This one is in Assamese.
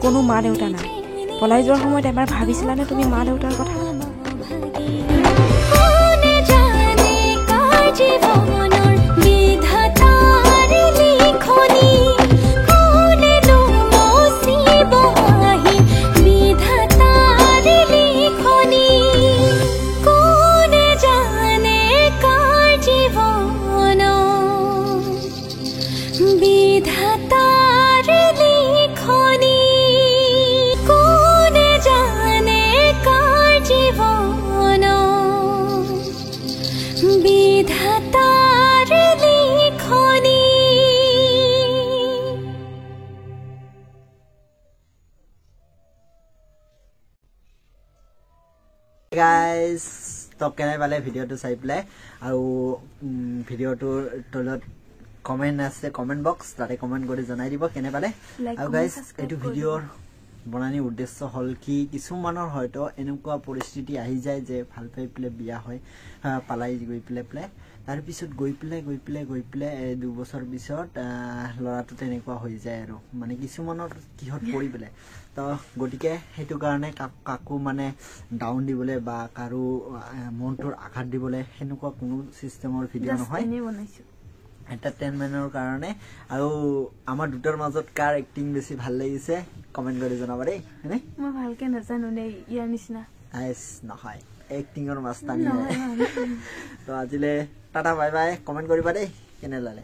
কোনো মা দেউতা নাই পলাই যোৱাৰ সময়ত এবাৰ ভাবিছিলানে তুমি মা দেউতাৰ কথা guys top কেনে পালে ভিডিওটো চাই প্লে আৰু ভিডিওটোৰ তলত কমেন্ট আছে কমেন্ট বক্স তাতে কমেন্ট কৰি জনাই দিব কেনে পালে আৰু গাইস এটো ভিডিওৰ বনানি উদ্দেশ্য হল কি কিছুমানৰ হয়তো এনেকুৱা পৰিস্থিতি আহি যায় যে ভাল পাই প্লে বিয়া হয় পালাই গৈ প্লে তাৰ পিছত গৈ প্লে 2 বছৰ পিছত লৰাটো তেনেকুৱা হৈ যায় আৰু মানে কিছুমানৰ কিহত পৰি প্লে তো গটিকে হেতু কাৰণে কাকু মানে ডাউন দিবলে বা কাৰো মনটোৰ আঘাত দিবলে হেনুকুৱা কোনো সিস্টেমৰ ভিডিও নহয় এন্টাৰটেইনমেন্টৰ কাৰণে আৰু আমাৰ দুটাৰ মাজত কাৰ এক্টিং বেছি ভাল লাগিছে কমেন্ট কৰি জনাবা দেই হয়নে মই ভালকে নাজানো নে ইয়াৰ নিচিনা আইস নহয় এক্টিংৰ মাস্তানি তো আজিলে টাটা বাই বাই কমেন্ট কৰিবা দেই কেনে লাগে